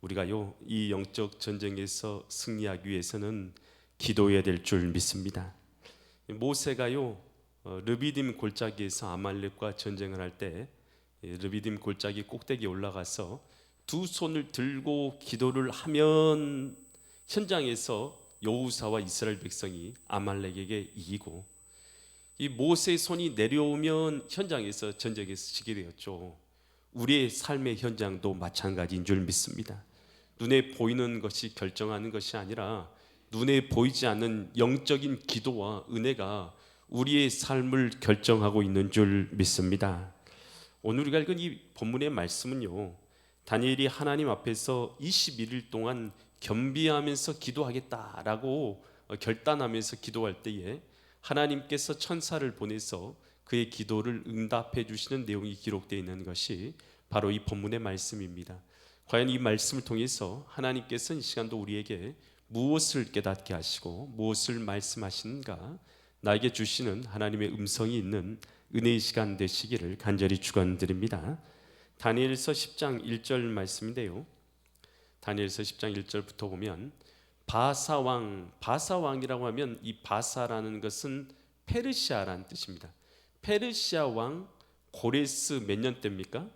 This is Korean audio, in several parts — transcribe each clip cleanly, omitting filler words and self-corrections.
우리가요 이 영적 전쟁에서 승리하기 위해서는 기도해야 될 줄 믿습니다. 모세가요 르비딤 골짜기에서 아말렉과 전쟁을 할 때 르비딤 골짜기 꼭대기에 올라가서 두 손을 들고 기도를 하면 현장에서 여호수아와 이스라엘 백성이 아말렉에게 이기고, 이 모세의 손이 내려오면 현장에서 전쟁에서 지게 되었죠. 우리의 삶의 현장도 마찬가지인 줄 믿습니다. 눈에 보이는 것이 결정하는 것이 아니라 눈에 보이지 않는 영적인 기도와 은혜가 우리의 삶을 결정하고 있는 줄 믿습니다. 오늘 우리가 읽은 이 본문의 말씀은요, 다니엘이 하나님 앞에서 21일 동안 겸비하면서 기도하겠다라고 결단하면서 기도할 때에 하나님께서 천사를 보내서 그의 기도를 응답해 주시는 내용이 기록되어 있는 것이 바로 이 본문의 말씀입니다. 과연 이 말씀을 통해서 하나님께서는 이 시간도 우리에게 무엇을 깨닫게 하시고 무엇을 말씀하시는가, 나에게 주시는 하나님의 음성이 있는 은혜의 시간 되시기를 간절히 축원드립니다. 다니엘서 10장 1절 말씀인데요, 다니엘서 10장 1절부터 보면 바사왕이라고 하면 이 바사라는 것은 페르시아라는 뜻입니다. 페르시아 왕 고레스 몇 년 때입니까?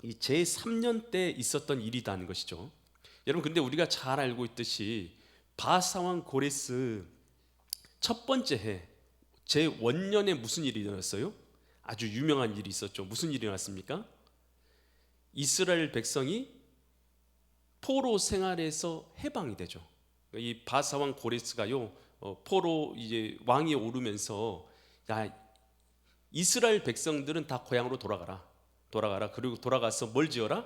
이 제3년 때 있었던 일이라는 것이죠. 여러분, 근데 우리가 잘 알고 있듯이 바사왕 고레스 첫 번째 해 제1년에 무슨 일이 일어났어요? 아주 유명한 일이 있었죠. 무슨 일이 일어났습니까? 이스라엘 백성이 포로 생활에서 해방이 되죠. 이 바사왕 고레스가요 포로 이제 왕이 오르면서, 야, 이스라엘 백성들은 다 고향으로 돌아가라. 그리고 돌아가서 뭘 지어라?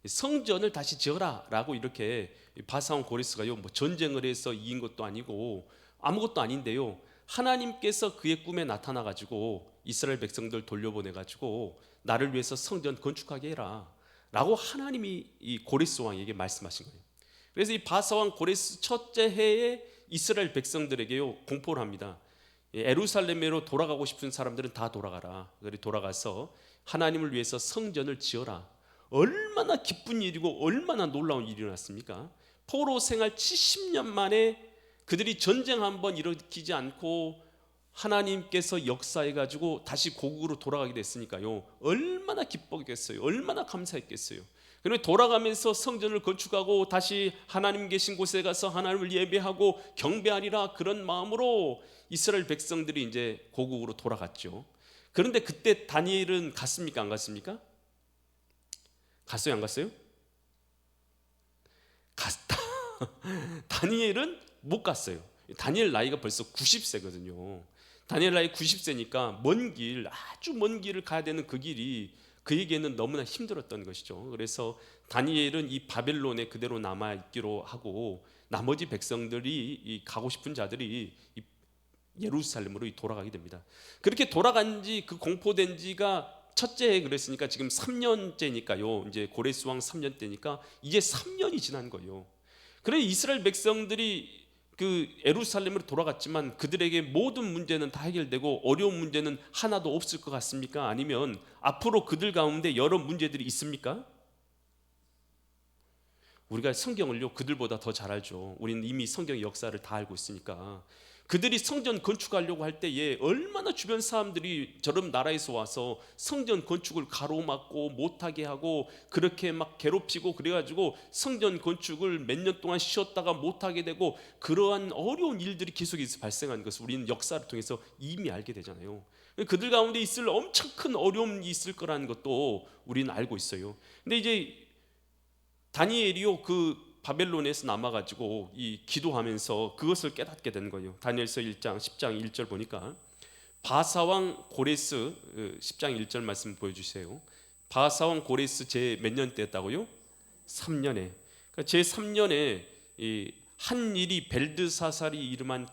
성전을 다시 지어라 라고 이렇게 바사왕 고레스가요 뭐 전쟁을 해서 이긴 것도 아니고 아무것도 아닌데요, 하나님께서 그의 꿈에 나타나 가지고 이스라엘 백성들 돌려보내 가지고 나를 위해서 성전 건축하게 해라 라고 하나님이 이 고레스 왕에게 말씀하신 거예요. 그래서 이 바사왕 고레스 첫째 해에 이스라엘 백성들에게요 공포를 합니다. 예루살렘으로 돌아가고 싶은 사람들은 다 돌아가라. 그래 돌아가서 하나님을 위해서 성전을 지어라. 얼마나 기쁜 일이고 얼마나 놀라운 일이 일어났습니까? 포로 생활 70년 만에 그들이 전쟁 한번 일으키지 않고 하나님께서 역사해 가지고 다시 고국으로 돌아가게 됐으니까요, 얼마나 기뻤겠어요. 얼마나 감사했겠어요. 그리고 돌아가면서 성전을 건축하고 다시 하나님 계신 곳에 가서 하나님을 예배하고 경배하리라, 그런 마음으로 이스라엘 백성들이 이제 고국으로 돌아갔죠. 그런데 그때 다니엘은 갔습니까? 안 갔습니까? 갔어요? 안 갔어요? 갔다. 다니엘은 못 갔어요. 다니엘 나이가 벌써 90세거든요. 다니엘 나이 90세니까 아주 먼 길을 가야 되는 그 길이 그에게는 너무나 힘들었던 것이죠. 그래서 다니엘은 이 바벨론에 그대로 남아있기로 하고, 나머지 백성들이, 가고 싶은 자들이 예루살렘으로 돌아가게 됩니다. 그렇게 돌아간 지, 그 공포된 지가 첫째 해 그랬으니까 지금 3년째니까요. 이제 고레스 왕 3년 때니까 이제 3년이 지난 거예요. 그래 이스라엘 백성들이 그 예루살렘으로 돌아갔지만 그들에게 모든 문제는 다 해결되고 어려운 문제는 하나도 없을 것 같습니까? 아니면 앞으로 그들 가운데 여러 문제들이 있습니까? 우리가 성경을요 그들보다 더 잘 알죠. 우리는 이미 성경의 역사를 다 알고 있으니까. 그들이 성전 건축하려고 할 때에 얼마나 주변 사람들이 저런 나라에서 와서 성전 건축을 가로막고 못하게 하고 그렇게 막 괴롭히고 그래가지고 성전 건축을 몇 년 동안 쉬었다가 못하게 되고, 그러한 어려운 일들이 계속해서 발생하는 것을 우리는 역사를 통해서 이미 알게 되잖아요. 그들 가운데 있을 엄청 큰 어려움이 있을 거라는 것도 우리는 알고 있어요. 근데 이제 다니엘이요 그 바벨론에서 남아가지고 이 기도하면서 그것을 깨닫게 된 거예요. 다니엘서 1장 10장 1절 보니까 바사왕 고레스 10장 1절 말씀 보여주세요. 바사왕 고레스 제 몇 년 때였다고요? 3년에. 그러니까 제 3년에 한 일이 벨드사살이 이름한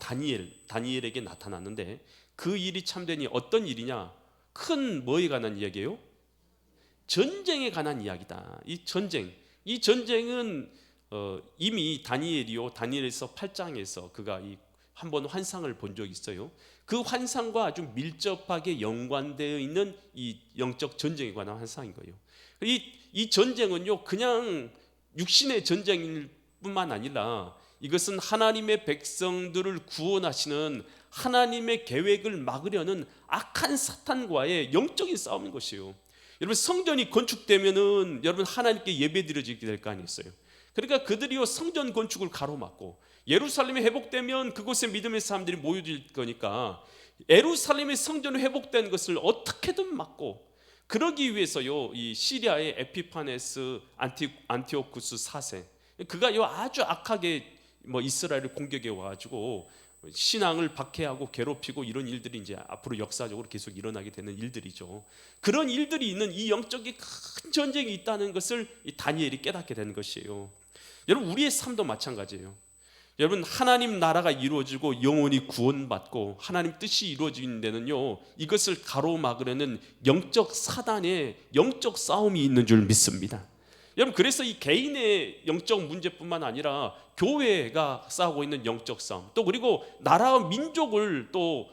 다니엘에게 나타났는데, 그 일이 참되니 어떤 일이냐? 큰 뭐에 관한 이야기예요? 전쟁에 관한 이야기다. 이 전쟁은 이미 다니엘서 8장에서 그가 한번 환상을 본 적이 있어요. 그 환상과 아주 밀접하게 연관되어 있는 이 영적 전쟁에 관한 환상인 거예요. 이 전쟁은요, 그냥 육신의 전쟁일 뿐만 아니라 이것은 하나님의 백성들을 구원하시는 하나님의 계획을 막으려는 악한 사탄과의 영적인 싸움인 것이에요. 여러분, 성전이 건축되면은 여러분 하나님께 예배드려지게 될 거 아니겠어요? 그러니까 그들이요, 성전 건축을 가로막고 예루살렘이 회복되면 그곳에 믿음의 사람들이 모여질 거니까 예루살렘의 성전이 회복된 것을 어떻게든 막고, 그러기 위해서요, 이 시리아의 에피파네스 안티오쿠스 4세, 그가요 아주 악하게 이스라엘을 공격해 와가지고 신앙을 박해하고 괴롭히고 이런 일들이 이제 앞으로 역사적으로 계속 일어나게 되는 일들이죠. 그런 일들이 있는 이 영적인 큰 전쟁이 있다는 것을 이 다니엘이 깨닫게 되는 것이에요. 여러분, 우리의 삶도 마찬가지예요. 여러분, 하나님 나라가 이루어지고 영혼이 구원받고 하나님 뜻이 이루어지는 데는요, 이것을 가로막으려는 영적 사단의 영적 싸움이 있는 줄 믿습니다. 여러분, 그래서 이 개인의 영적 문제뿐만 아니라 교회가 싸우고 있는 영적 싸움, 또 그리고 나라와 민족을 또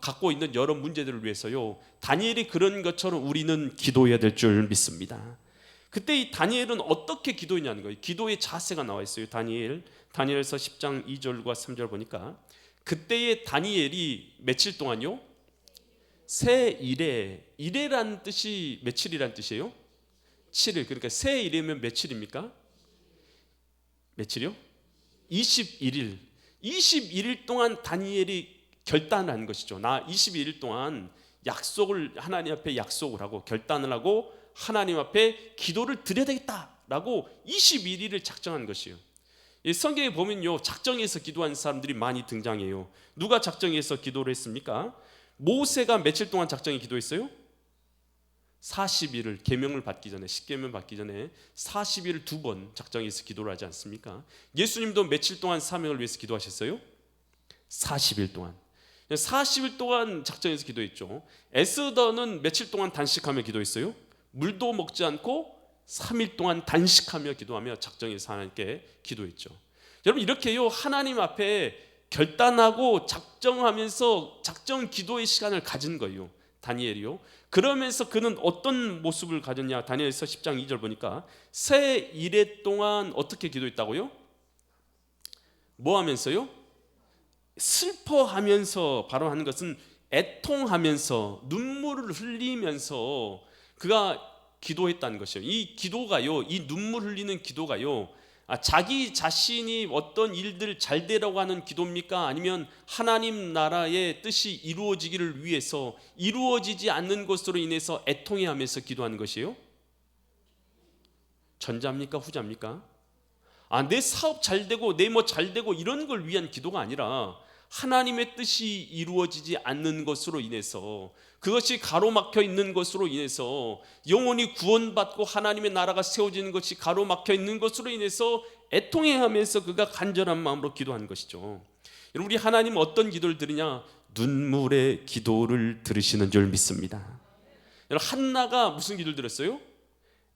갖고 있는 여러 문제들을 위해서요, 다니엘이 그런 것처럼 우리는 기도해야 될 줄 믿습니다. 그때 이 다니엘은 어떻게 기도했냐는 거예요. 기도의 자세가 나와 있어요. 다니엘서 10장 2절과 3절 보니까, 그때의 다니엘이 며칠 동안요, 새 이레란 뜻이 며칠이란 뜻이에요? 7일. 그러니까 새 이레면 며칠입니까? 며칠이요? 21일. 21일 동안 다니엘이 결단을 한 것이죠. 나 21일 동안 하나님 앞에 약속을 하고 결단을 하고 하나님 앞에 기도를 드려야 되겠다라고 21일을 작정한 것이에요. 성경에 보면요, 작정해서 기도한 사람들이 많이 등장해요. 누가 작정해서 기도를 했습니까? 모세가 며칠 동안 작정해 기도했어요? 40일을, 계명을 받기 전에, 십계명 받기 전에 40일을 2번 작정해서 기도를 하지 않습니까? 예수님도 며칠 동안 사명을 위해서 기도하셨어요? 40일 동안. 40일 동안 작정해서 기도했죠. 에스더는 며칠 동안 단식하며 기도했어요? 물도 먹지 않고 3일 동안 단식하며 기도하며 작정해서 하나님께 기도했죠. 여러분, 이렇게요, 하나님 앞에 결단하고 작정하면서 작정 기도의 시간을 가진 거예요, 다니엘이요. 그러면서 그는 어떤 모습을 가졌냐? 다니엘서 10장 2절 보니까 새 이레 동안 어떻게 기도했다고요? 뭐 하면서요? 슬퍼하면서, 바로 하는 것은 애통하면서 눈물을 흘리면서 그가 기도했다는 것이에요. 이 기도가요, 이 눈물 흘리는 기도가요, 자기 자신이 어떤 일들 잘 되라고 하는 기도입니까? 아니면 하나님 나라의 뜻이 이루어지기를 위해서 이루어지지 않는 것으로 인해서 애통해하면서 기도하는 것이에요? 전자입니까? 후자입니까? 내 사업 잘 되고 내 뭐 잘 되고 이런 걸 위한 기도가 아니라 하나님의 뜻이 이루어지지 않는 것으로 인해서, 그것이 가로막혀 있는 것으로 인해서, 영혼이 구원받고 하나님의 나라가 세워지는 것이 가로막혀 있는 것으로 인해서 애통해하면서 그가 간절한 마음으로 기도한 것이죠. 여러분, 우리 하나님은 어떤 기도를 들으냐? 눈물의 기도를 들으시는 줄 믿습니다. 여러분, 한나가 무슨 기도를 들었어요?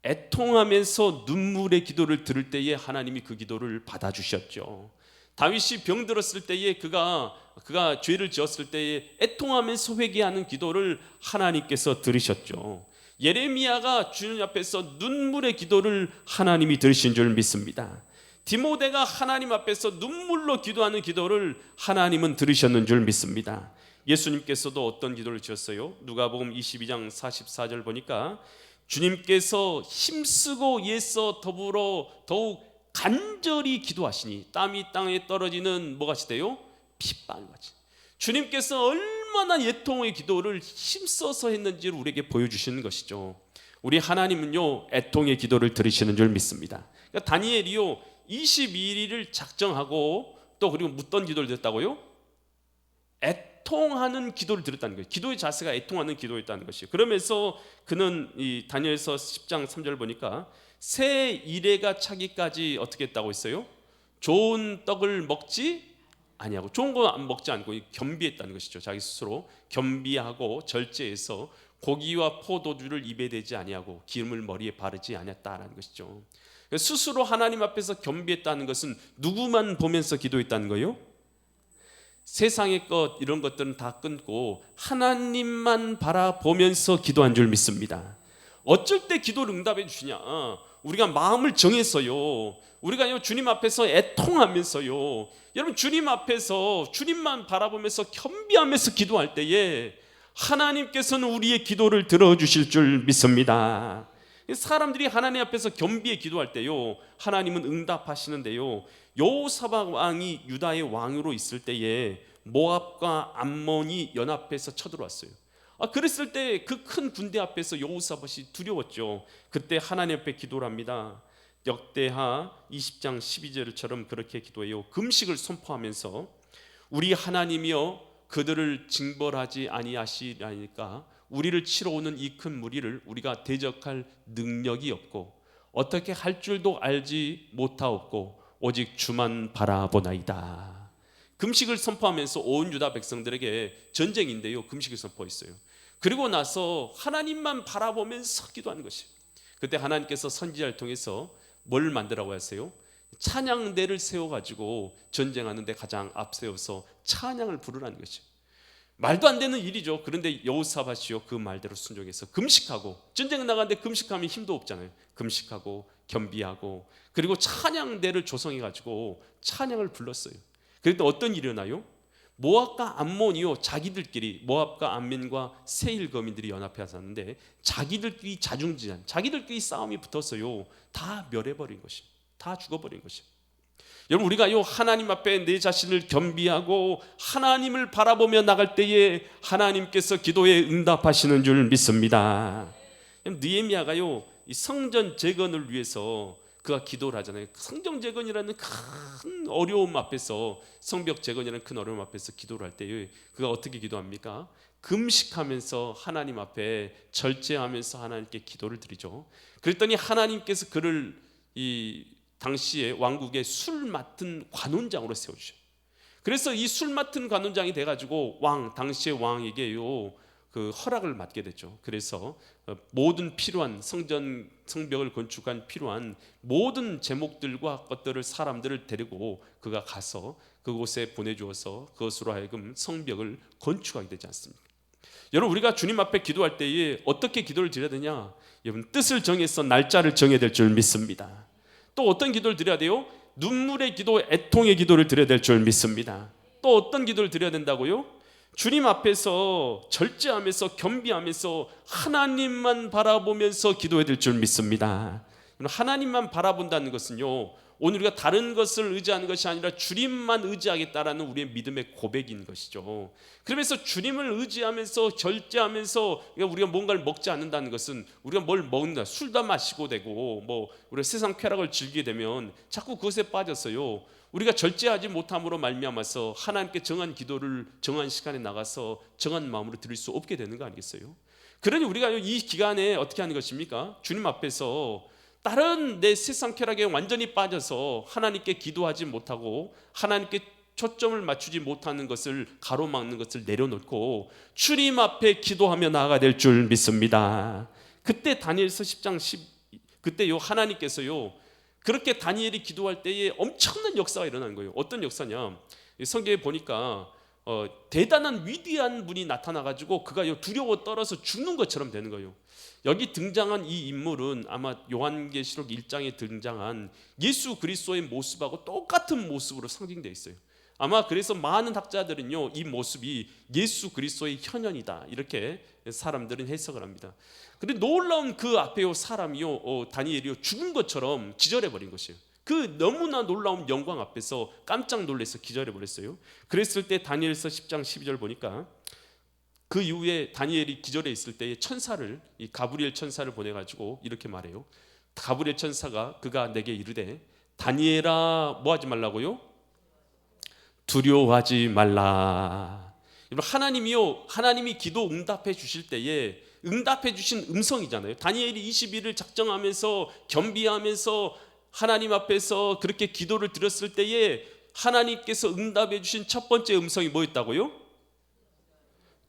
애통하면서 눈물의 기도를 들을 때에 하나님이 그 기도를 받아주셨죠. 다윗이 병들었을 때에 그가 죄를 지었을 때에 애통하면서 회개하는 기도를 하나님께서 들으셨죠. 예레미야가 주님 앞에서 눈물의 기도를 하나님이 들으신 줄 믿습니다. 디모데가 하나님 앞에서 눈물로 기도하는 기도를 하나님은 들으셨는 줄 믿습니다. 예수님께서도 어떤 기도를 지었어요? 누가복음 22장 44절 보니까 주님께서 힘쓰고 애써 더불어 더욱 간절히 기도하시니 땀이 땅에 떨어지는 뭐같이 돼요? 핏방울같이. 주님께서 얼마나 애통의 기도를 힘써서 했는지를 우리에게 보여주시는 것이죠. 우리 하나님은요, 애통의 기도를 들으시는 줄 믿습니다. 그러니까 다니엘이요, 22일을 작정하고 또 그리고 묻던 기도를 드렸다고요? 애통하는 기도를 드렸다는 거예요. 기도의 자세가 애통하는 기도였다는 것이에요. 그러면서 그는 이 다니엘서 10장 3절 보니까 새 이레가 차기까지 어떻게 했다고 했어요? 좋은 떡을 먹지 아니하고, 좋은 거 먹지 않고 겸비했다는 것이죠. 자기 스스로 겸비하고 절제해서 고기와 포도주를 입에 대지 아니하고 기름을 머리에 바르지 아니했다라는 것이죠. 스스로 하나님 앞에서 겸비했다는 것은 누구만 보면서 기도했다는 거예요? 세상의 것 이런 것들은 다 끊고 하나님만 바라보면서 기도한 줄 믿습니다. 어쩔 때 기도를 응답해 주시냐? 우리가 마음을 정했어요. 우리가 주님 앞에서 애통하면서요. 여러분 주님 앞에서 주님만 바라보면서 겸비하면서 기도할 때에 하나님께서는 우리의 기도를 들어주실 줄 믿습니다. 사람들이 하나님 앞에서 겸비해 기도할 때요, 하나님은 응답하시는데요. 여호사밧 왕이 유다의 왕으로 있을 때에 모압과 암몬이 연합해서 쳐들어왔어요. 그랬을 때 그 큰 군대 앞에서 여호사밧이 두려웠죠. 그때 하나님 앞에 기도를 합니다. 역대하 20장 12절처럼 그렇게 기도해요. 금식을 선포하면서 우리 하나님이여 그들을 징벌하지 아니하시라니까 우리를 치러 오는 이 큰 무리를 우리가 대적할 능력이 없고 어떻게 할 줄도 알지 못하옵고 오직 주만 바라보나이다. 금식을 선포하면서 온 유다 백성들에게 전쟁인데요, 금식을 선포했어요. 그리고 나서 하나님만 바라보면서 기도하는 것이에요. 그때 하나님께서 선지자를 통해서 뭘 만들라고 하세요? 찬양대를 세워가지고 전쟁하는데 가장 앞세워서 찬양을 부르라는 것이에요. 말도 안 되는 일이죠. 그런데 여호사밧이요 그 말대로 순종해서 금식하고, 전쟁 나가는데 금식하면 힘도 없잖아요. 금식하고 겸비하고 그리고 찬양대를 조성해가지고 찬양을 불렀어요. 그런데 어떤 일이 일어나요? 모압과 암몬이요 자기들끼리, 모압과 암몬과 세일 거민들이 연합해 왔는데 자기들끼리 자중지장, 자기들끼리 싸움이 붙었어요. 다 멸해버린 것이, 다 죽어버린 것이. 여러분 우리가요 하나님 앞에 내 자신을 겸비하고 하나님을 바라보며 나갈 때에 하나님께서 기도에 응답하시는 줄 믿습니다. 느헤미야가요 이 성전 재건을 위해서 그가 기도를 하잖아요. 성전 재건이라는 큰 어려움 앞에서, 성벽 재건이라는 큰 어려움 앞에서 기도를 할 때에 그가 어떻게 기도합니까? 금식하면서 하나님 앞에 절제하면서 하나님께 기도를 드리죠. 그랬더니 하나님께서 그를 이 당시에 왕국의 술 맡은 관원장으로 세워주셔요. 그래서 이 술 맡은 관원장이 돼가지고 당시의 왕에게요 그 허락을 받게 됐죠. 그래서 모든 필요한 성벽을 건축한 필요한 모든 제목들과 것들을, 사람들을 데리고 그가 가서 그곳에 보내주어서 그것으로 하여금 성벽을 건축하게 되지 않습니까? 여러분 우리가 주님 앞에 기도할 때에 어떻게 기도를 드려야 되냐? 여러분 뜻을 정해서 날짜를 정해야 될 줄 믿습니다. 또 어떤 기도를 드려야 돼요? 눈물의 기도, 애통의 기도를 드려야 될 줄 믿습니다. 또 어떤 기도를 드려야 된다고요? 주님 앞에서 절제하면서 겸비하면서 하나님만 바라보면서 기도해야 될 줄 믿습니다. 하나님만 바라본다는 것은요 오늘 우리가 다른 것을 의지하는 것이 아니라 주님만 의지하겠다라는 우리의 믿음의 고백인 것이죠. 그러면서 주님을 의지하면서 절제하면서 우리가 뭔가를 먹지 않는다는 것은 우리가 뭘 먹는다, 술도 마시고 되고 뭐 우리가 세상 쾌락을 즐기게 되면 자꾸 그것에 빠졌어요. 우리가 절제하지 못함으로 말미암아서 하나님께 정한 기도를 정한 시간에 나가서 정한 마음으로 드릴 수 없게 되는 거 아니겠어요? 그러니 우리가 이 기간에 어떻게 하는 것입니까? 주님 앞에서 다른 내 세상 쾌락에 완전히 빠져서 하나님께 기도하지 못하고 하나님께 초점을 맞추지 못하는 것을, 가로막는 것을 내려놓고 주님 앞에 기도하며 나아가야 될 줄 믿습니다. 그때 다니엘서 10장 10, 그때요 하나님께서요 그렇게 다니엘이 기도할 때에 엄청난 역사가 일어나는 거예요. 어떤 역사냐? 성경에 보니까 대단한 위대한 분이 나타나가지고 그가 두려워 떨어서 죽는 것처럼 되는 거예요. 여기 등장한 이 인물은 아마 요한계시록 1장에 등장한 예수 그리스도의 모습하고 똑같은 모습으로 상징되어 있어요. 아마 그래서 많은 학자들은요 이 모습이 예수 그리스도의 현현이다 이렇게 사람들은 해석을 합니다. 그런데 놀라운 그 앞에 사람이요 다니엘이요 죽은 것처럼 기절해버린 것이에요. 그 너무나 놀라운 영광 앞에서 깜짝 놀라서 기절해버렸어요. 그랬을 때 다니엘서 10장 12절 보니까 그 이후에 다니엘이 기절해 있을 때에 천사를, 이 가브리엘 천사를 보내가지고 이렇게 말해요. 가브리엘 천사가 그가 내게 이르되 다니엘아 뭐 하지 말라고요? 두려워하지 말라. 하나님이요 하나님이 기도 응답해 주실 때에 응답해 주신 음성이잖아요. 다니엘이 20일을 작정하면서 겸비하면서 하나님 앞에서 그렇게 기도를 드렸을 때에 하나님께서 응답해 주신 첫 번째 음성이 뭐였다고요?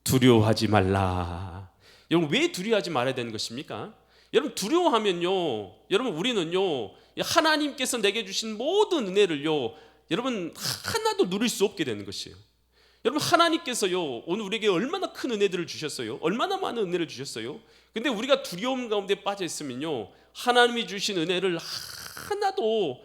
두려워하지 말라. 여러분 왜 두려워하지 말아야 되는 것입니까? 여러분 두려워하면요 여러분 우리는요 하나님께서 내게 주신 모든 은혜를요 여러분 하나도 누릴 수 없게 되는 것이에요. 여러분, 하나님께서요 오늘 우리에게 얼마나 큰 은혜들을 주셨어요. 얼마나 많은 은혜를 주셨어요. 근데 우리가 두려움 가운데 빠져 있으면요, 하나님이 주신 은혜를 하나도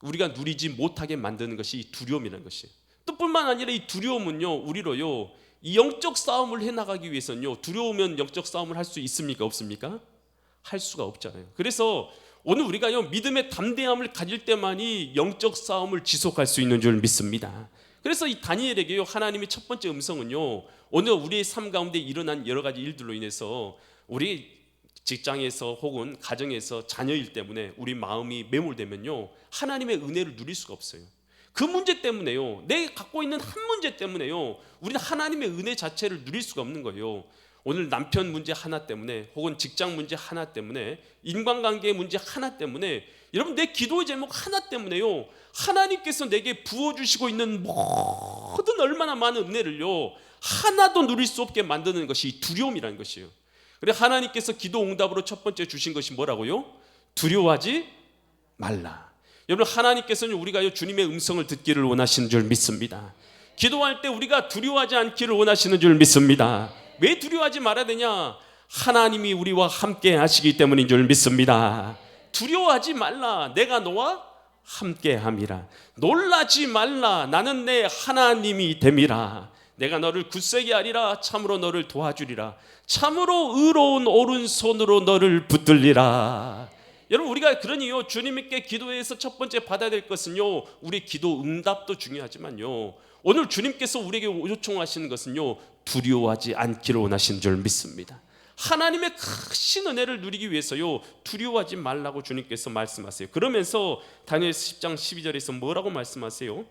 우리가 누리지 못하게 만드는 것이 이 두려움이라는 것이에요. 또 뿐만 아니라 이 두려움은요, 우리로요 이 영적 싸움을 해나가기 위해서는요, 두려우면 영적 싸움을 할 수 있습니까? 없습니까? 할 수가 없잖아요. 그래서 오늘 우리가요 믿음의 담대함을 가질 때만이 영적 싸움을 지속할 수 있는 줄 믿습니다. 그래서 이 다니엘에게요 하나님의 첫 번째 음성은요, 오늘 우리의 삶 가운데 일어난 여러 가지 일들로 인해서 우리 직장에서 혹은 가정에서 자녀일 때문에 우리 마음이 매몰되면요, 하나님의 은혜를 누릴 수가 없어요. 그 문제 때문에요, 내가 갖고 있는 한 문제 때문에요, 우리는 하나님의 은혜 자체를 누릴 수가 없는 거예요. 오늘 남편 문제 하나 때문에 혹은 직장 문제 하나 때문에 인간관계 문제 하나 때문에 여러분 내 기도의 제목 하나 때문에요, 하나님께서 내게 부어주시고 있는 모든 얼마나 많은 은혜를요 하나도 누릴 수 없게 만드는 것이 두려움이라는 것이에요. 그래 하나님께서 기도 응답으로 첫 번째 주신 것이 뭐라고요? 두려워하지 말라. 여러분, 하나님께서는 우리가 주님의 음성을 듣기를 원하시는 줄 믿습니다. 기도할 때 우리가 두려워하지 않기를 원하시는 줄 믿습니다. 왜 두려워하지 말아야 되냐? 하나님이 우리와 함께 하시기 때문인 줄 믿습니다. 두려워하지 말라, 내가 너와 함께 함이라. 놀라지 말라, 나는 내 하나님이 됨이라. 내가 너를 굳세게 하리라. 참으로 너를 도와주리라. 참으로 의로운 오른손으로 너를 붙들리라. 여러분, 우리가 그러니요 주님께 기도해서 첫 번째 받아야 될 것은요, 우리 기도 응답도 중요하지만요, 오늘 주님께서 우리에게 요청하시는 것은요, 두려워하지 않기를 원하시는 줄 믿습니다. 하나님의 크신 은혜를 누리기 위해서요, 두려워하지 말라고 주님께서 말씀하세요. 그러면서 다니엘서 10장 12절에서 뭐라고 말씀하세요?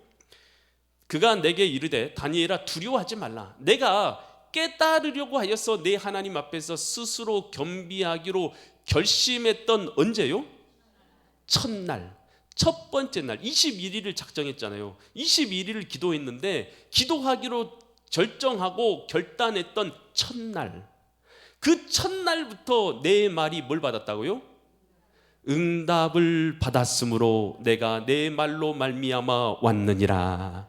그가 내게 이르되 다니엘아 두려워하지 말라. 내가 깨달으려고 하여서 내 하나님 앞에서 스스로 겸비하기로 결심했던 언제요? 첫날, 첫 번째 날 21일을 작정했잖아요. 21일을 기도했는데 기도하기로 결정하고 결단했던 첫날, 그 첫날부터 내 말이 뭘 받았다고요? 응답을 받았으므로 내가 내 말로 말미암아 왔느니라.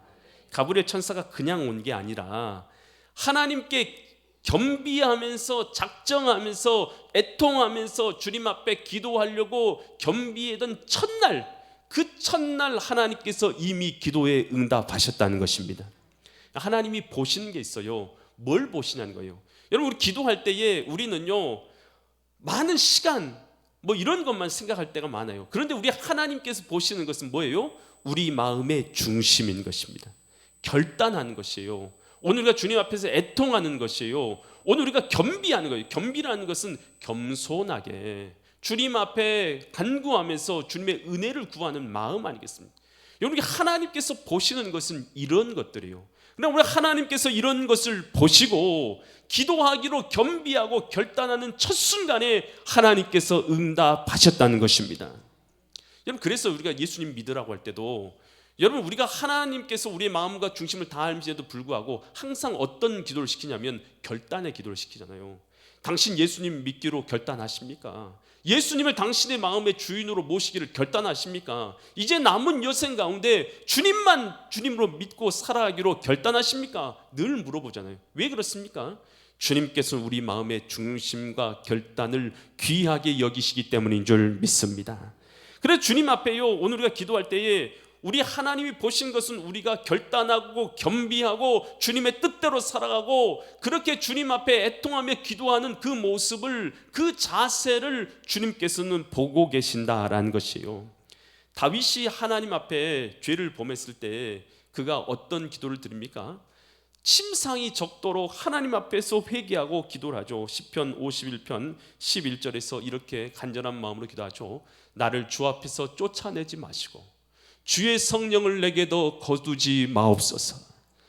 가브리엘 천사가 그냥 온 게 아니라 하나님께 겸비하면서 작정하면서 애통하면서 주님 앞에 기도하려고 겸비했던 첫날, 그 첫날 하나님께서 이미 기도에 응답하셨다는 것입니다. 하나님이 보시는 게 있어요. 뭘 보시냐는 거예요. 여러분, 우리 기도할 때에 우리는요 많은 시간 뭐 이런 것만 생각할 때가 많아요. 그런데 우리 하나님께서 보시는 것은 뭐예요? 우리 마음의 중심인 것입니다. 결단하는 것이에요. 오늘 우리가 주님 앞에서 애통하는 것이에요. 오늘 우리가 겸비하는 거예요. 겸비라는 것은 겸손하게 주님 앞에 간구하면서 주님의 은혜를 구하는 마음 아니겠습니까? 여러분, 하나님께서 보시는 것은 이런 것들이에요. 그러나 우리 하나님께서 이런 것을 보시고 기도하기로 겸비하고 결단하는 첫 순간에 하나님께서 응답하셨다는 것입니다. 여러분, 그래서 우리가 예수님 믿으라고 할 때도 여러분, 우리가 하나님께서 우리의 마음과 중심을 다 알면서도 불구하고 항상 어떤 기도를 시키냐면 결단의 기도를 시키잖아요. 당신 예수님 믿기로 결단하십니까? 예수님을 당신의 마음의 주인으로 모시기를 결단하십니까? 이제 남은 여생 가운데 주님만 주님으로 믿고 살아가기로 결단하십니까? 늘 물어보잖아요. 왜 그렇습니까? 주님께서 우리 마음의 중심과 결단을 귀하게 여기시기 때문인 줄 믿습니다. 그래서 주님 앞에요, 오늘 우리가 기도할 때에 우리 하나님이 보신 것은 우리가 결단하고 겸비하고 주님의 뜻대로 살아가고 그렇게 주님 앞에 애통하며 기도하는 그 모습을, 그 자세를 주님께서는 보고 계신다라는 것이에요. 다윗이 하나님 앞에 죄를 범했을 때 그가 어떤 기도를 드립니까? 침상이 적도록 하나님 앞에서 회개하고 기도를 하죠. 시편 51편 11절에서 이렇게 간절한 마음으로 기도하죠. 나를 주 앞에서 쫓아내지 마시고 주의 성령을 내게도 거두지 마옵소서.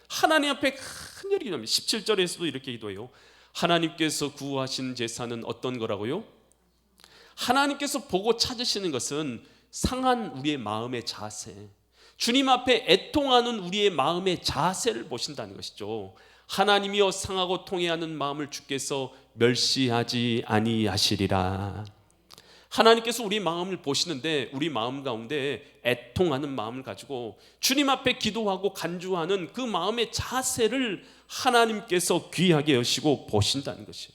하나님 앞에 간절히 기도합니다. 17절에서도 이렇게 기도해요. 하나님께서 구하신 제사는 어떤 거라고요? 하나님께서 보고 찾으시는 것은 상한 우리의 마음의 자세, 주님 앞에 애통하는 우리의 마음의 자세를 보신다는 것이죠. 하나님이여 상하고 통회하는 마음을 주께서 멸시하지 아니하시리라. 하나님께서 우리 마음을 보시는데 우리 마음 가운데 애통하는 마음을 가지고 주님 앞에 기도하고 간주하는 그 마음의 자세를 하나님께서 귀하게 여시고 보신다는 것이에요.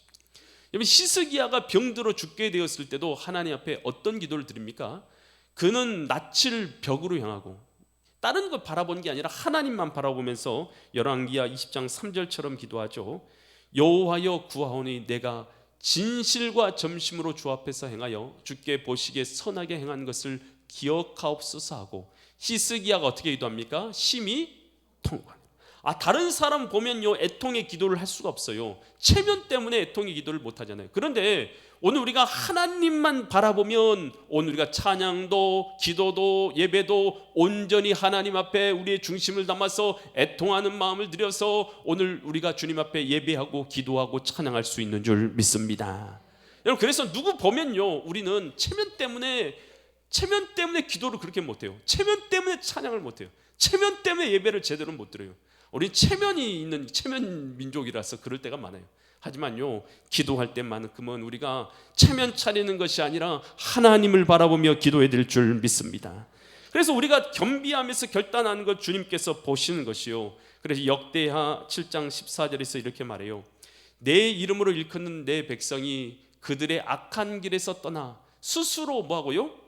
여러분, 히스기야가 병들어 죽게 되었을 때도 하나님 앞에 어떤 기도를 드립니까? 그는 낯을 벽으로 향하고 다른 걸 바라본 게 아니라 하나님만 바라보면서 열왕기하 20장 3절처럼 기도하죠. 여호와여 구하오니 내가 진실과 점심으로 주 앞에서 행하여 주께 보시기에 선하게 행한 것을 기억하옵소서 하고, 히스기야가 어떻게 기도합니까? 심히 통곡하니. 다른 사람 보면요 애통의 기도를 할 수가 없어요. 체면 때문에 애통의 기도를 못 하잖아요. 그런데 오늘 우리가 하나님만 바라보면 오늘 우리가 찬양도 기도도 예배도 온전히 하나님 앞에 우리의 중심을 담아서 애통하는 마음을 들여서 오늘 우리가 주님 앞에 예배하고 기도하고 찬양할 수 있는 줄 믿습니다. 여러분, 그래서 누구 보면요 우리는 체면 때문에 기도를 그렇게 못해요. 체면 때문에 찬양을 못해요. 체면 때문에 예배를 제대로 못 드려요. 우리 체면이 있는 체면 민족이라서 그럴 때가 많아요. 하지만요 기도할 때만큼은 우리가 체면 차리는 것이 아니라 하나님을 바라보며 기도해야 될 줄 믿습니다. 그래서 우리가 겸비하면서 결단하는 것 주님께서 보시는 것이요. 그래서 역대하 7장 14절에서 이렇게 말해요. 내 이름으로 일컫는 내 백성이 그들의 악한 길에서 떠나 스스로 뭐하고요?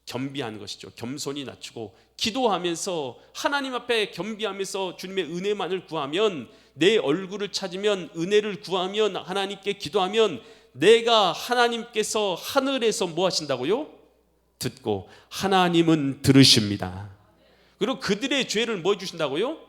겸비하는 것이죠. 겸손히 낮추고 기도하면서 하나님 앞에 겸비하면서 주님의 은혜만을 구하면, 내 얼굴을 찾으면, 은혜를 구하면, 하나님께 기도하면 내가 하나님께서 하늘에서 뭐 하신다고요? 듣고 하나님은 들으십니다. 그리고 그들의 죄를 뭐 해주신다고요?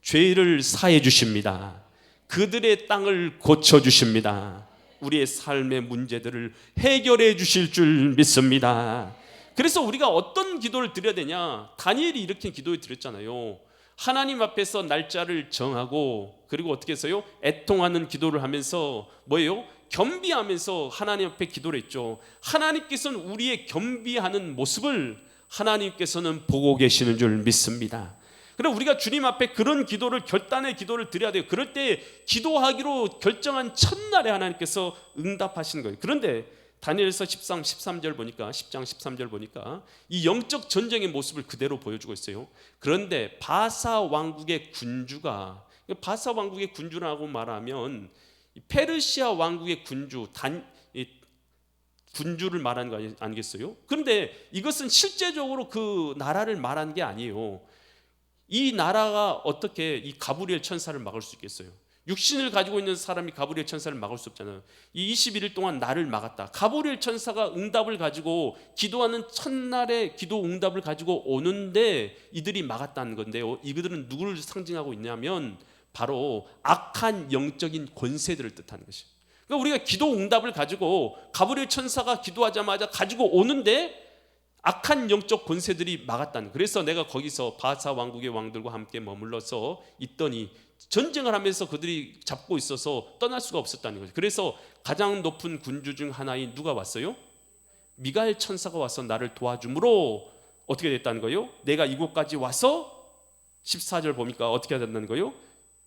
죄를 사해 주십니다. 그들의 땅을 고쳐 주십니다. 우리의 삶의 문제들을 해결해 주실 줄 믿습니다. 그래서 우리가 어떤 기도를 드려야 되냐? 다니엘이 이렇게 기도를 드렸잖아요. 하나님 앞에서 날짜를 정하고, 그리고 어떻게 해서요? 애통하는 기도를 하면서 뭐예요? 겸비하면서 하나님 앞에 기도를 했죠. 하나님께서는 우리의 겸비하는 모습을 하나님께서는 보고 계시는 줄 믿습니다. 그럼 우리가 주님 앞에 그런 기도를, 결단의 기도를 드려야 돼요. 그럴 때 기도하기로 결정한 첫날에 하나님께서 응답하시는 거예요. 그런데 다니엘서 13절 보니까, 10장 13절 보니까 이 영적 전쟁의 모습을 그대로 보여주고 있어요. 그런데 바사 왕국의 군주가, 바사 왕국의 군주라고 말하면 페르시아 왕국의 군주를 말하는 거 아니겠어요? 그런데 이것은 실제적으로 그 나라를 말하는 게 아니에요. 이 나라가 어떻게 이 가브리엘 천사를 막을 수 있겠어요? 육신을 가지고 있는 사람이 가브리엘 천사를 막을 수 없잖아요. 이 21일 동안 나를 막았다. 가브리엘 천사가 응답을 가지고 기도하는 첫날에 기도 응답을 가지고 오는데 이들이 막았다는 건데요. 이들은 누구를 상징하고 있냐면 바로 악한 영적인 권세들을 뜻하는 것이에요. 그러니까 우리가 기도 응답을 가지고 가브리엘 천사가 기도하자마자 가지고 오는데 악한 영적 권세들이 막았다는. 그래서 내가 거기서 바사 왕국의 왕들과 함께 머물러서 있더니 전쟁을 하면서 그들이 잡고 있어서 떠날 수가 없었다는 거죠. 그래서 가장 높은 군주 중 하나인 누가 왔어요? 미가엘 천사가 와서 나를 도와줌으로 어떻게 됐다는 거예요? 내가 이곳까지 와서 14절 보니까 어떻게 된다는 거예요?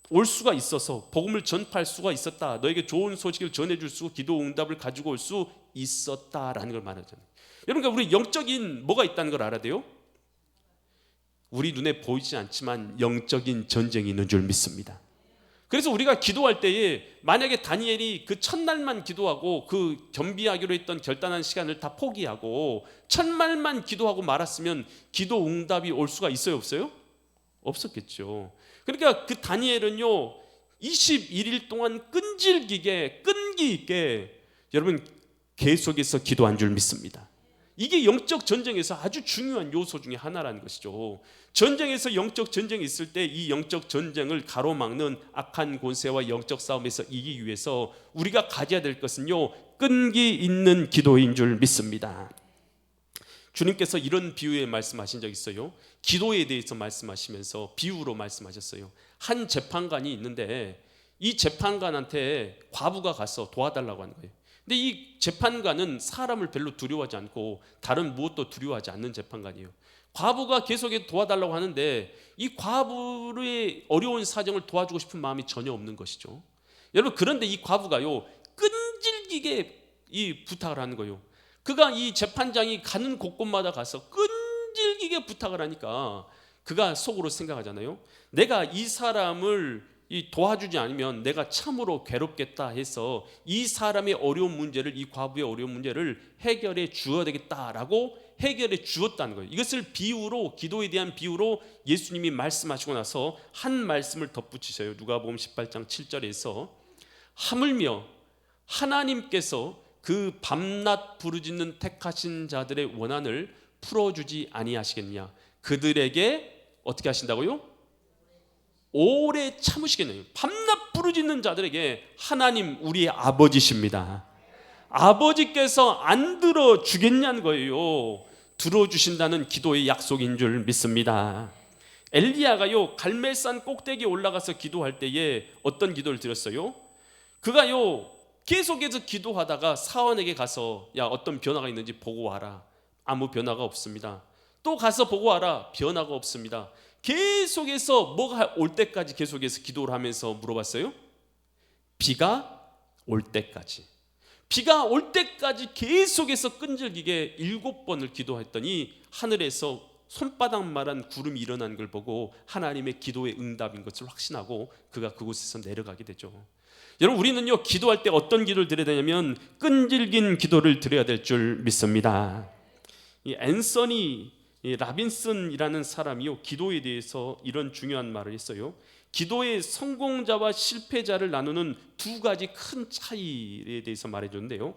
올 수가 있어서 복음을 전파할 수가 있었다. 너에게 좋은 소식을 전해줄 수, 기도 응답을 가지고 올 수 있었다라는 걸 말하잖아요. 여러분, 우리 영적인 뭐가 있다는 걸 알아야 돼요? 우리 눈에 보이지 않지만 영적인 전쟁이 있는 줄 믿습니다. 그래서 우리가 기도할 때에 만약에 다니엘이 그 첫날만 기도하고 그 겸비하기로 했던 결단한 시간을 다 포기하고 첫날만 기도하고 말았으면 기도 응답이 올 수가 있어요, 없어요? 없었겠죠. 그러니까 그 다니엘은요 21일 동안 끈기 있게 여러분 계속해서 기도한 줄 믿습니다. 이게 영적 전쟁에서 아주 중요한 요소 중에 하나라는 것이죠. 전쟁에서 영적 전쟁이 있을 때 이 영적 전쟁을 가로막는 악한 권세와 영적 싸움에서 이기기 위해서 우리가 가져야 될 것은요 끈기 있는 기도인 줄 믿습니다. 주님께서 이런 비유에 말씀하신 적 있어요. 기도에 대해서 말씀하시면서 비유로 말씀하셨어요. 한 재판관이 있는데 이 재판관한테 과부가 가서 도와달라고 하는 거예요. 근데 이 재판관은 사람을 별로 두려워하지 않고 다른 무엇도 두려워하지 않는 재판관이에요. 과부가 계속 도와달라고 하는데 이 과부의 어려운 사정을 도와주고 싶은 마음이 전혀 없는 것이죠. 여러분, 그런데 이 과부가요 끈질기게 이 부탁을 하는 거예요. 그가 이 재판장이 가는 곳곳마다 가서 끈질기게 부탁을 하니까 그가 속으로 생각하잖아요. 내가 이 사람을 도와주지 않으면 내가 참으로 괴롭겠다 해서 이 사람의 어려운 문제를, 이 과부의 어려운 문제를 해결해 주어야 되겠다라고 해결해 주었다는 거예요. 이것을 비유로, 기도에 대한 비유로 예수님이 말씀하시고 나서 한 말씀을 덧붙이셔요. 누가복음 18장 7절에서 하물며 하나님께서 그 밤낮 부르짖는 택하신 자들의 원한을 풀어주지 아니하시겠냐. 그들에게 어떻게 하신다고요? 오래 참으시겠네요. 밤낮 부르짖는 자들에게 하나님 우리의 아버지십니다. 아버지께서 안 들어주겠냐는 거예요. 들어주신다는 기도의 약속인 줄 믿습니다. 엘리야가요 갈멜산 꼭대기에 올라가서 기도할 때에 어떤 기도를 드렸어요? 그가요 계속해서 기도하다가 사원에게 가서 야 어떤 변화가 있는지 보고 와라. 아무 변화가 없습니다. 또 가서 보고 와라. 변화가 없습니다. 계속해서 뭐가 올 때까지 계속해서 기도를 하면서 물어봤어요? 비가 올 때까지. 비가 올 때까지 계속해서 끈질기게 7번을 기도했더니 하늘에서 손바닥만한 구름이 일어난 걸 보고 하나님의 기도의 응답인 것을 확신하고 그가 그곳에서 내려가게 되죠. 여러분 우리는요 기도할 때 어떤 기도를 드려야 되냐면 끈질긴 기도를 드려야 될 줄 믿습니다. 이 앤서니 라빈슨이라는 사람이요 기도에 대해서 이런 중요한 말을 했어요. 기도의 성공자와 실패자를 나누는 두 가지 큰 차이에 대해서 말해줬는데요,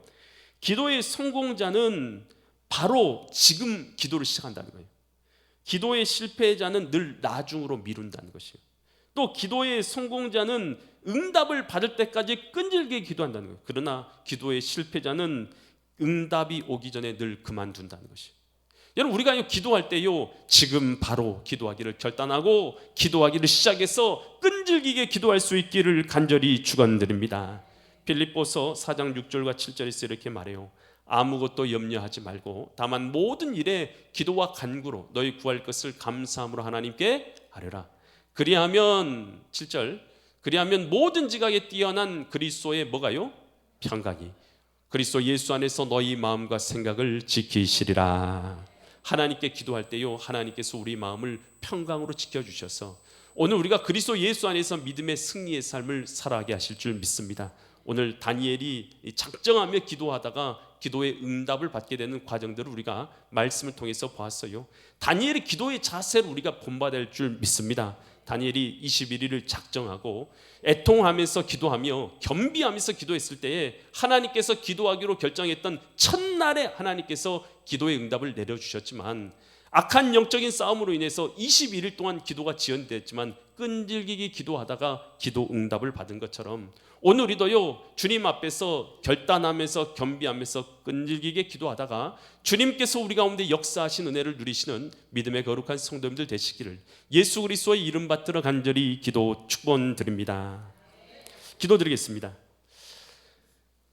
기도의 성공자는 바로 지금 기도를 시작한다는 거예요. 기도의 실패자는 늘 나중으로 미룬다는 것이에요. 또 기도의 성공자는 응답을 받을 때까지 끈질기게 기도한다는 거예요. 그러나 기도의 실패자는 응답이 오기 전에 늘 그만둔다는 것이에요. 여러분 우리가 기도할 때요 지금 바로 기도하기를 결단하고 기도하기를 시작해서 끈질기게 기도할 수 있기를 간절히 축원드립니다. 빌립보서 4장 6절과 7절에서 이렇게 말해요. 아무것도 염려하지 말고 다만 모든 일에 기도와 간구로 너희 구할 것을 감사함으로 하나님께 아뢰라. 그리하면 7절 그리하면 모든 지각에 뛰어난 그리스도의 뭐가요? 평강이 그리스도 예수 안에서 너희 마음과 생각을 지키시리라. 하나님께 기도할 때요 하나님께서 우리 마음을 평강으로 지켜주셔서 오늘 우리가 그리스도 예수 안에서 믿음의 승리의 삶을 살아가게 하실 줄 믿습니다. 오늘 다니엘이 작정하며 기도하다가 기도의 응답을 받게 되는 과정들을 우리가 말씀을 통해서 보았어요. 다니엘의 기도의 자세를 우리가 본받을 줄 믿습니다. 다니엘이 21일을 작정하고 애통하면서 기도하며 겸비하면서 기도했을 때에 하나님께서 기도하기로 결정했던 첫날에 하나님께서 기도의 응답을 내려주셨지만 악한 영적인 싸움으로 인해서 21일 동안 기도가 지연됐지만 끈질기게 기도하다가 기도 응답을 받은 것처럼 오늘 우리도요 주님 앞에서 결단하면서 겸비하면서 끈질기게 기도하다가 주님께서 우리 가운데 역사하신 은혜를 누리시는 믿음의 거룩한 성도님들 되시기를 예수 그리스도의 이름 받들어 간절히 기도 축원드립니다. 기도드리겠습니다.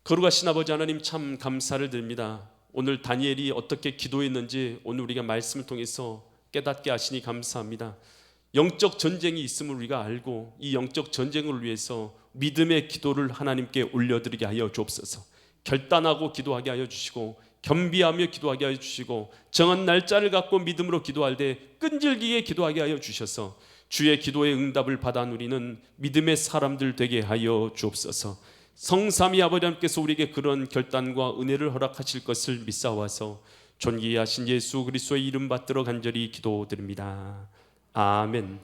거룩하신 아버지 하나님 참 감사를 드립니다. 오늘 다니엘이 어떻게 기도했는지 오늘 우리가 말씀을 통해서 깨닫게 하시니 감사합니다. 영적 전쟁이 있음을 우리가 알고 이 영적 전쟁을 위해서 믿음의 기도를 하나님께 올려드리게 하여 주옵소서. 결단하고 기도하게 하여 주시고 겸비하며 기도하게 하여 주시고 정한 날짜를 갖고 믿음으로 기도할 때 끈질기게 기도하게 하여 주셔서 주의 기도의 응답을 받아 누리는 믿음의 사람들 되게 하여 주옵소서. 성삼위 아버지 하나님께서 우리에게 그런 결단과 은혜를 허락하실 것을 믿사와서 존귀하신 예수 그리스도의 이름 받들어 간절히 기도드립니다. 아멘.